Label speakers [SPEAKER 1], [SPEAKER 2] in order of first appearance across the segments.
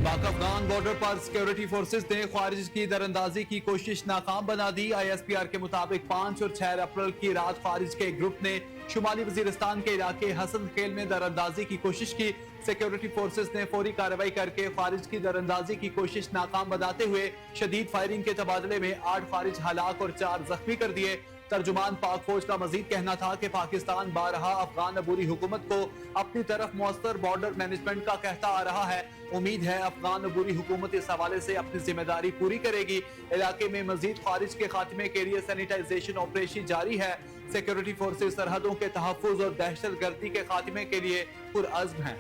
[SPEAKER 1] पाक अफगान बॉर्डर पर security forces ने खारिज की दरअंदाजी की कोशिश नाकाम बना दी। ISPR के मुताबिक 5 और 6 अप्रैल की रात खारिज के एक ग्रुप ने शुमाली वजीरिस्तान के इलाके हसन खेल में दरअंदाजी की कोशिश की। सिक्योरिटी फोर्सेस ने फौरी कार्रवाई करके खारिज की दरअंदाजी की कोशिश नाकाम बनाते हुए शदीद फायरिंग के तबादले में 8 खारिज हलाक और 4 जख्मी कर दिए। तर्जुमान पाक फौज का मजीद कहना था कि पाकिस्तान बारहा अफगान अबूरी हुकूमत को अपनी तरफ मौसर बॉर्डर मैनेजमेंट का कहता आ रहा है। उम्मीद है अफगान अबूरी हुकूमत इस हवाले से अपनी जिम्मेदारी पूरी करेगी। इलाके में मजीद खारिज के खात्मे के लिए सैनिटाइजेशन ऑपरेशन जारी है। सिक्योरिटी फोर्सेज सरहदों के तहफ्फुज और दहशत गर्दी के खात्मे के लिए पुरअज़्म हैं।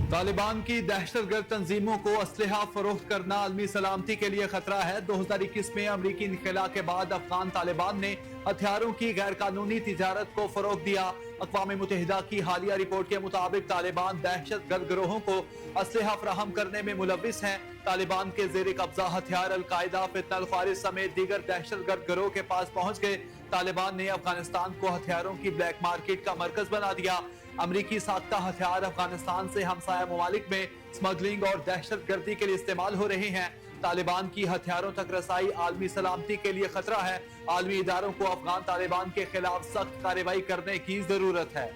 [SPEAKER 1] तालिबान की दहशतगर्द तंजीमों को असलहा फरोख्त करना आलमी सलामती के लिए खतरा है। 2021 में अमरीकी इनखला के बाद अफगान तालिबान ने हथियारों की गैर कानूनी तिजारत को फरोग दिया। अक़वाम मुत्तहिदा की हालिया रिपोर्ट के मुताबिक तालिबान दहशतगर्द गिरोहों को असलहा फराहम करने में मुलविस हैं। तालिबान के जेर कब्जा हथियार अलकायदा, फितनल ख्वारिज समेत दीगर दहशतगर्द गिरोह के पास पहुंच गए। तालिबान ने अफगानिस्तान को हथियारों की ब्लैक मार्केट का मरकज बना दिया। अमरीकी साख्ता हथियार अफगानिस्तान से हमसाया ममालिक में स्मगलिंग और दहशत गर्दी के लिए इस्तेमाल हो रहे हैं। तालिबान की हथियारों तक रसाई आलमी सलामती के लिए खतरा है। आलमी इदारों को अफगान तालिबान के खिलाफ सख्त कार्रवाई करने की जरूरत है।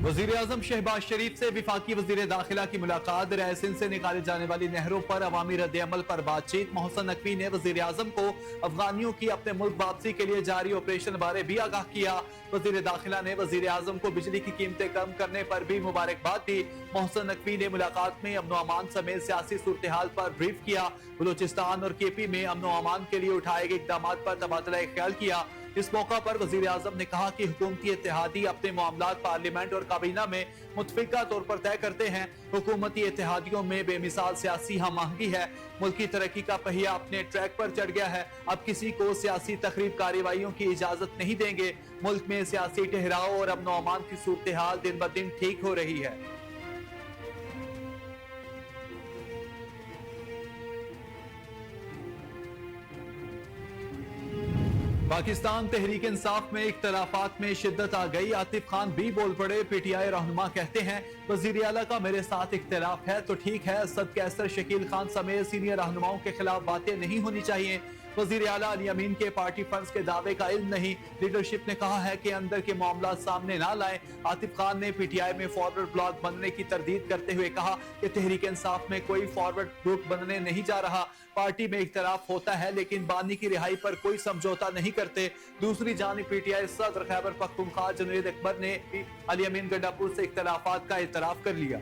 [SPEAKER 1] वजीर आजम शहबाज शरीफ से विफाकी वजीर दाखिला की मुलाकात। रायसिन से निकाले जाने वाली नहरों पर अवामी रद्द अमल पर बातचीत। मोहसन नकवी ने वजीर आजम को अफगानियों की अपने मुल्क वापसी के लिए जारी ऑपरेशन बारे भी आगाह किया। वजीर दाखिला ने वजीर आजम को बिजली की कीमतें कम करने पर भी मुबारकबाद दी। मोहसन नकवी ने मुलाकात में अमन अमान समेत सियासी सूरत हाल पर ब्रीफ किया। बलूचिस्तान और KP में अमन अमान के लिए उठाए गए इकदाम पर तबादला ख्याल किया। इस मौका पर वजीर आजम ने कहा कि हुकूमती इत्तेहादी अपने मामलात पार्लियामेंट और काबीना में मुतफिका तौर पर तय करते हैं। हुकूमती इत्तेहादियों में बेमिसाल सियासी हम आहंगी है। मुल्क की तरक्की का पहिया अपने ट्रैक पर चढ़ गया है। अब किसी को सियासी तखरीब कार्रवाइयों की इजाजत नहीं देंगे। मुल्क में सियासी ठहराव और अमन अमान की सूरत हाल दिन ब दिन ठीक हो रही है। पाकिस्तान तहरीक इंसाफ में इख्तलाफात में शिद्दत आ गई। आतिफ खान भी बोल पड़े। PTI रहनुमा कहते हैं वजीर आला का मेरे साथ इख्तलाफ है तो ठीक है, असद कैसर, शकील खान समेत सीनियर रहनुमाओं के खिलाफ बातें नहीं होनी चाहिए। वजीर आला अली अमीन के पार्टी फंड्स के दावे का इल्म नहीं। लीडरशिप ने कहा है कि अंदर के मामला सामने ना लाएं। आतिफ खान ने PTI में फॉरवर्ड ब्लॉक बनने की तरदीद करते हुए कहा कि तहरीक इंसाफ में कोई फॉरवर्ड ग्रुप बनने नहीं जा रहा। पार्टी में इख्तलाफ होता है लेकिन बानी की रिहाई पर कोई समझौता नहीं करते। दूसरी जानिब PTI सदर खैबर पख्तूनख्वा जुनैद अकबर ने अली अमीन गंडापुर से इख्तलाफात का एतराफ कर लिया।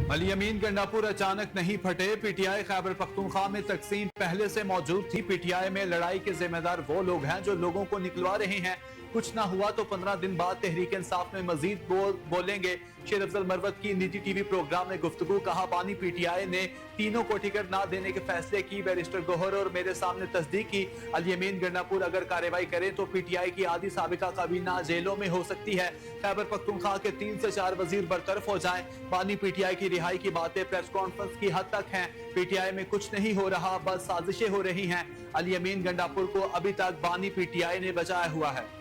[SPEAKER 1] अली अमीन गंडापुर अचानक नहीं फटे। PTI खैबर पख्तूनख्वा में तकसीम पहले से मौजूद थी। PTI में लड़ाई के जिम्मेदार वो लोग हैं जो लोगों को निकलवा रहे हैं। कुछ ना हुआ तो 15 दिन बाद तहरीक इंसाफ में मजीद बोलेंगे। शेर अफजल मरवत की निजी TV प्रोग्राम में गुफ्तगू। कहा पानी PTI ने तीनों को टिकट ना देने के फैसले की। बैरिस्टर गोहर और मेरे सामने तस्दीक की। अली अमीन गंडापुर अगर कार्रवाई करे तो PTI की आधी साबिका काबीना जेलों में हो सकती है। खैबर पख्तूनख्वा के 3 से 4 वजीर बरतरफ हो जाएं। पानी PTI की रिहाई की बातें प्रेस कॉन्फ्रेंस की हद तक हैं। PTI में कुछ नहीं हो रहा, बस साजिशें हो रही हैं। अली अमीन गंडापुर को अभी तक बानी PTI ने बचाया हुआ है।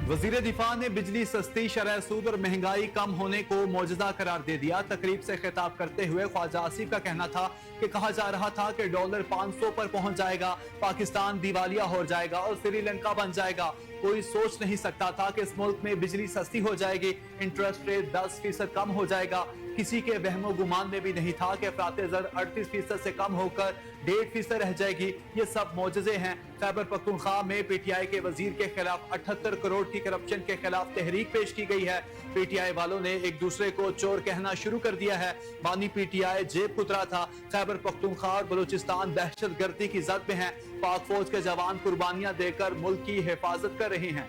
[SPEAKER 1] वजीर दिफा ने बिजली सस्ती, शरह सूद और महंगाई कम होने को मौजूदा करार दे दिया। तकरीब से खिताब करते हुए ख्वाजा आसिफ का कहना था कि कहा जा रहा था कि डॉलर 500 पर पहुंच जाएगा, पाकिस्तान दिवालिया हो जाएगा और श्रीलंका बन जाएगा। कोई सोच नहीं सकता था कि इस मुल्क में बिजली सस्ती हो जाएगी, इंटरेस्ट रेट 10% कम हो जाएगा। किसी के वहमो गुमान में भी नहीं था कि अफरात ज़र 38% से कम होकर 1.5% रह जाएगी। ये सब मौजज़े हैं। खैबर पख्तूनख्वा में पीटीआई के वजीर के खिलाफ 78 करोड़ की करप्शन के खिलाफ तहरीक पेश की गई है। पीटीआई वालों ने एक दूसरे को चोर कहना शुरू कर दिया है। बानी पीटीआई जेब कुतरा था। खैबर पख्तूनख्वा और बलूचिस्तान दहशतगर्दी की जद में है। पाक फौज के जवान कुर्बानियां देकर मुल्क की हिफाजत कर रहे हैं।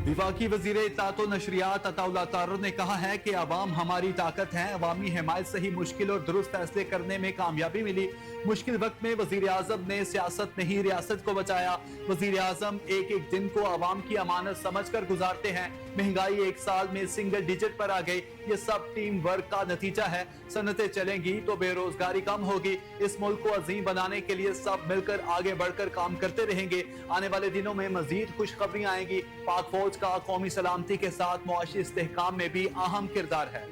[SPEAKER 1] विफाकी वजीर इत्तलात व नशरियात अताउल्लाह तारर ने कहा है कि अवाम हमारी ताकत है। अवामी हिमायत से ही मुश्किल और दुरुस्त फैसले करने में कामयाबी मिली। मुश्किल वक्त में वजीर आजम ने सियासत नहीं रियासत को बचाया। वजीर आजम एक एक दिन को अवाम की अमानत समझ कर गुजारते हैं। महंगाई एक साल में सिंगल डिजिट पर आ गई। ये सब टीम वर्क का नतीजा है। सनतें चलेंगी तो बेरोजगारी कम होगी। इस मुल्क को अजीम बनाने के लिए सब मिलकर आगे बढ़कर काम करते रहेंगे। आने वाले दिनों में मजीद खुशखबरियां आएंगी। पाक फौज का कौमी सलामती के साथ मुआशी इस्तेहकाम में भी अहम किरदार है।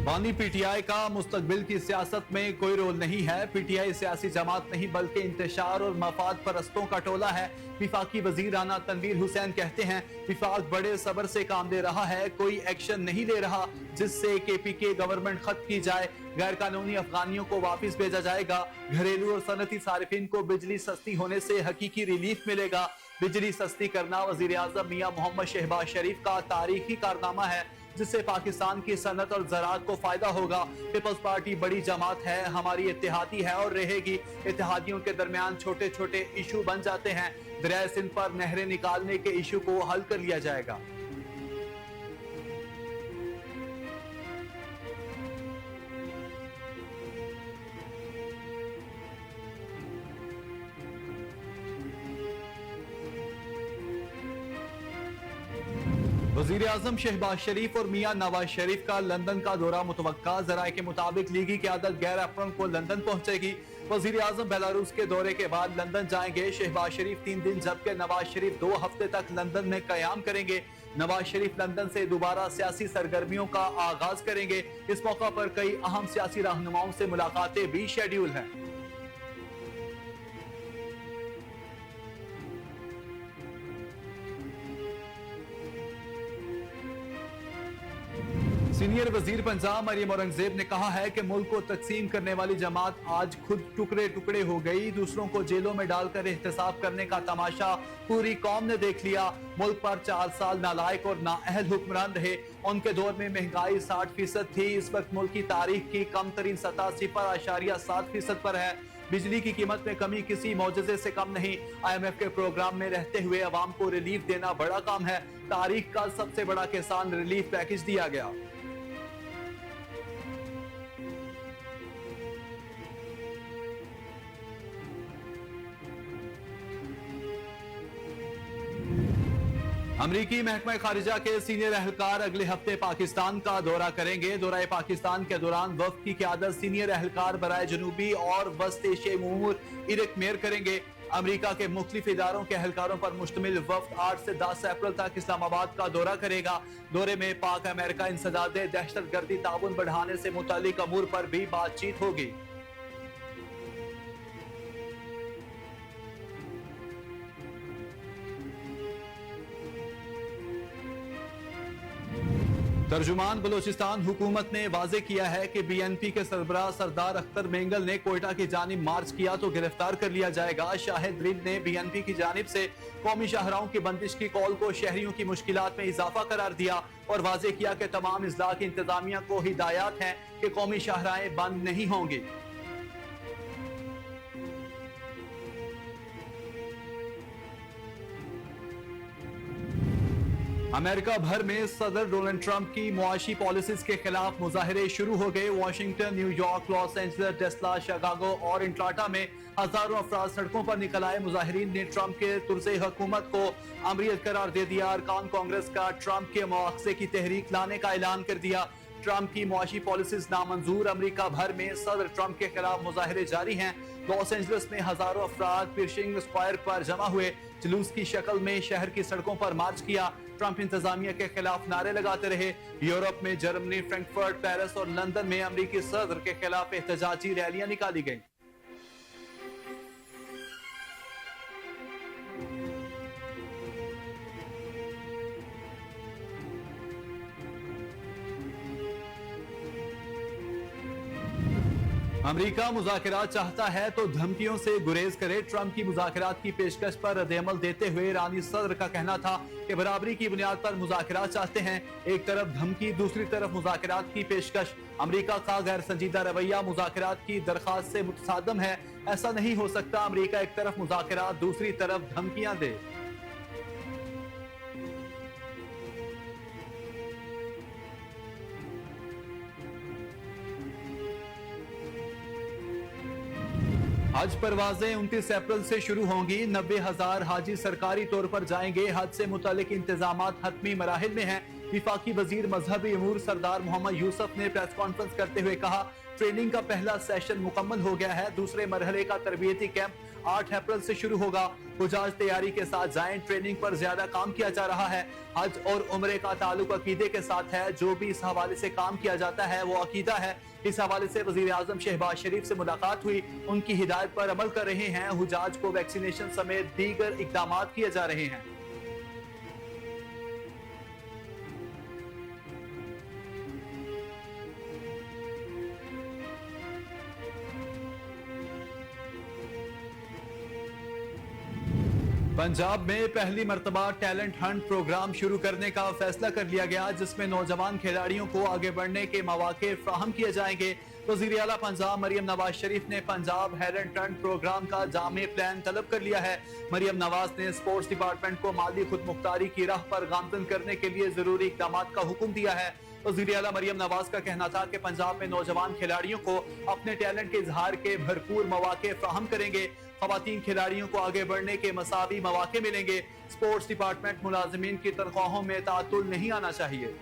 [SPEAKER 1] बानी पीटीआई का मुस्तकबिल की सियासत में कोई रोल नहीं है। पीटीआई सियासी जमात नहीं बल्कि इंतशार और मफाद परस्तों का टोला है। विफाकी वजीर राना तनवीर हुसैन कहते हैं विफाक बड़े सब्र से काम दे रहा है, कोई एक्शन नहीं ले रहा जिससे केपीके गवर्नमेंट खत्म की जाए। गैर कानूनी अफगानियों को वापस भेजा जाएगा। घरेलू और सनती सारिफिन को बिजली सस्ती होने से हकीकी रिलीफ मिलेगा। बिजली सस्ती करना वजीर आजम मियां मोहम्मद शहबाज शरीफ का तारीखी कारनामा है जिससे पाकिस्तान की सनत और ज़राअत को फायदा होगा। पीपल्स पार्टी बड़ी जमात है, हमारी इत्तेहादी है और रहेगी। इत्तेहादियों के दरमियान छोटे छोटे इशू बन जाते हैं। दरिया सिंध पर नहरें निकालने के इशू को हल कर लिया जाएगा। वजीर आजम शहबाज शरीफ और मियां नवाज शरीफ का लंदन का दौरा मुतवक्का। जराये के मुताबिक लीगी क़यादत 11 अप्रैल को लंदन पहुंचेगी। वजीर आजम बेलारूस के दौरे के बाद लंदन जाएंगे। शहबाज शरीफ 3 दिन जबकि नवाज शरीफ 2 हफ्ते तक लंदन में कयाम करेंगे। नवाज शरीफ लंदन से दोबारा सियासी सरगर्मियों का आगाज करेंगे। इस मौका पर कई अहम सियासी रहनुमाओं से मुलाकातें भी शेड्यूल हैं। सीनियर वजीर पंजाब मरियम औरंगजेब ने कहा है कि मुल्क को तकसीम करने वाली जमात आज खुद टुकड़े टुकड़े हो गई। दूसरों को जेलों में डालकर एहतसाब करने का तमाशा पूरी कौम ने देख लिया। मुल्क पर 4 साल नालायक और नाअहल हुक्मरान रहे। उनके दौर में महंगाई 60% थी। इस वक्त मुल्क की तारीख की कम तरीन सतह 0.7% पर है। बिजली की कीमत में कमी किसी मौजज़े से कम नहीं। IMF के प्रोग्राम में रहते हुए अवाम को रिलीफ देना बड़ा काम है। तारीख का सबसे बड़ा किसान रिलीफ पैकेज दिया गया। अमरीकी महकमा खारिजा के सीनियर अहलकार अगले हफ्ते पाकिस्तान का दौरा करेंगे। दौरा पाकिस्तान के दौरान वफ्द की क़यादत सीनियर अहलकार बराए जनूबी और वस्त एशियाई उमूर इरक मेयर करेंगे। अमरीका के मुख्तलिफ इदारों के अहलकारों पर मुश्तमिल वफ्द 8 से 10 अप्रैल तक इस्लामाबाद का दौरा करेगा। दौरे में पाक अमेरिका इंसदाद दहशतगर्दी ताउन बढ़ाने से मुतालिक अमूर पर भी बातचीत होगी। तर्जुमान बलोचिस्तान हुकूमत ने वाजे किया है कि BNP के सरबराह सरदार अख्तर मेंगल ने कोयटा की जानिब मार्च किया तो गिरफ्तार कर लिया जाएगा। शाहिद रिंद ने BNP की जानिब से कौमी शाहराहों की बंदिश की कॉल को शहरियों की मुश्किलात में इजाफा करार दिया और वाजे किया कि तमाम इजलास की इंतजामिया को हिदायत है कि कौमी शाहराहें बंद नहीं होंगी। अमेरिका भर में सदर डोनाल्ड ट्रंप की मुआशी पॉलिसीज के खिलाफ मुजाहरे शुरू हो गए। Washington, New York, Los Angeles, Tesla, Chicago और इंट्लाटा में हजारों अफराद सड़कों पर निकल आए। मुजाहिरीन ने ट्रंप के तुर्ज़े हुकूमत को अमरियत करार दे दिया। अरकान कांग्रेस का ट्रंप के मुआवजे की तहरीक लाने का ऐलान कर दिया। ट्रंप की मुआशी पॉलिसीज नामंजूर। अमेरिका भर में सदर ट्रंप के खिलाफ मुजाहरे जारी हैं। लॉस एंजलिस में हजारों अफराद पर्शिंग स्क्वायर पर जमा हुए, जुलूस की शक्ल में शहर की सड़कों पर मार्च किया। ट्रंप इंतजामिया के खिलाफ नारे लगाते रहे। यूरोप में जर्मनी, फ्रैंकफर्ट, पेरिस और लंदन में अमेरिकी सदर के खिलाफ एहतजाजी रैलियां निकाली गईं। अमेरिका मुज़ाकरात चाहता है तो धमकियों से गुरेज करे। ट्रंप की मुज़ाकरात की पेशकश पर रद्द-ए-अमल देते हुए ईरानी सदर का कहना था कि बराबरी की बुनियाद पर मुज़ाकरात चाहते हैं। एक तरफ धमकी, दूसरी तरफ मुज़ाकरात की पेशकश। अमेरिका का गैर संजीदा रवैया मुज़ाकरात की दरख्वास्त से मुतसादम है। ऐसा नहीं हो सकता अमेरिका एक तरफ मुज़ाकरात, दूसरी तरफ धमकियां दे। हज परवाजें 29 अप्रैल से शुरू होंगी। 90,000 हाजी सरकारी तौर पर जाएंगे। हज से मुतालिक इंतजामात हतमी मराहिल में हैं। विफाकी वजीर मजहबी अमूर सरदार मोहम्मद यूसुफ ने प्रेस कॉन्फ्रेंस करते हुए कहा, ट्रेनिंग का पहला सेशन मुकम्मल हो गया है। दूसरे मरहले का तरबियती कैंप 8 अप्रैल से शुरू होगा। हुजाज तैयारी के साथ जाएं। ट्रेनिंग पर ज्यादा काम किया जा रहा है। हज और उम्रे का ताल्लुक अकीदे के साथ है। जो भी इस हवाले से काम किया जाता है वो अकीदा है। इस हवाले से वजीर आजम शहबाज शरीफ से मुलाकात हुई। उनकी हिदायत पर अमल कर रहे हैं। हुजाज को वैक्सीनेशन समेत दीगर इकदाम किए जा रहे हैं। पंजाब में पहली मर्तबा टैलेंट हंट प्रोग्राम शुरू करने का फैसला कर लिया गया, जिसमें नौजवान खिलाड़ियों को आगे बढ़ने के मौके फ्राहम किए जाएंगे। वज़ीर आला पंजाब मरियम नवाज शरीफ ने पंजाब टैलेंट हंट प्रोग्राम का जामे प्लान तलब कर लिया है। मरियम नवाज ने स्पोर्ट्स डिपार्टमेंट को माली खुद मुख्तारी की राह पर गामजन करने के लिए जरूरी इकदाम का हुक्म दिया है। वज़ीर आला मरियम नवाज का कहना था कि पंजाब में नौजवान खिलाड़ियों को अपने टैलेंट के इजहार के भरपूर मौके फ्राहम करेंगे। खवातीन खिलाड़ियों को आगे बढ़ने के मसावी मौके मिलेंगे। स्पोर्ट्स डिपार्टमेंट मुलाजिमीन की तनख्वाहों में तातुल नहीं आना चाहिए।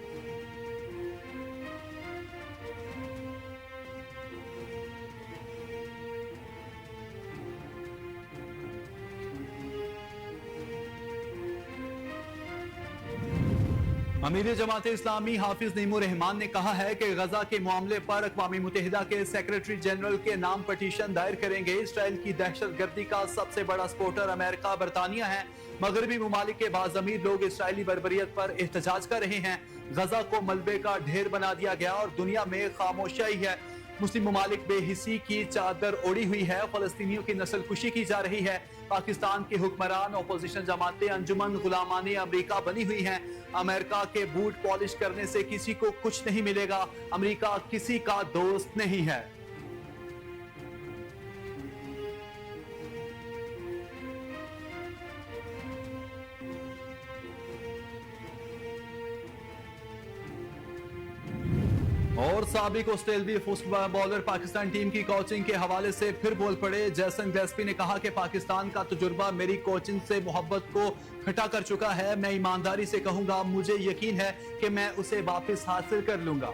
[SPEAKER 1] अमीर जमात इस्लामी हाफिज नईमुर रहमान ने कहा है कि गजा के मामले पर अक़वाम मुत्तहिदा के सेक्रेटरी जनरल के नाम पटिशन दायर करेंगे। इसराइल की दहशतगर्दी का सबसे बड़ा सपोर्टर अमेरिका बरतानिया है। मगरबी ममालिक के बाज़मीर लोग इसराइली बर्बरियत पर एहतजाज कर रहे हैं। गजा को मलबे का ढेर बना दिया गया और दुनिया में खामोशाई है। मुस्लिम ममालिक बेहिसी की चादर ओढ़ी हुई है। फलस्तीनियों की नस्ल कुशी की जा रही है। पाकिस्तान के हुक्मरान अपोजिशन जमातें अंजुमन गुलामाने अमेरिका बनी हुई हैं। अमेरिका के बूट पॉलिश करने से किसी को कुछ नहीं मिलेगा। अमेरिका किसी का दोस्त नहीं है। और साबिक ऑस्ट्रेलियाई फुटबॉल बॉलर पाकिस्तान टीम की कोचिंग के हवाले से फिर बोल पड़े। जैसन गिलेस्पी ने कहा कि पाकिस्तान का तजुर्बा मेरी कोचिंग से मोहब्बत को खटा कर चुका है। मैं ईमानदारी से कहूंगा, मुझे यकीन है कि मैं उसे वापस हासिल कर लूंगा।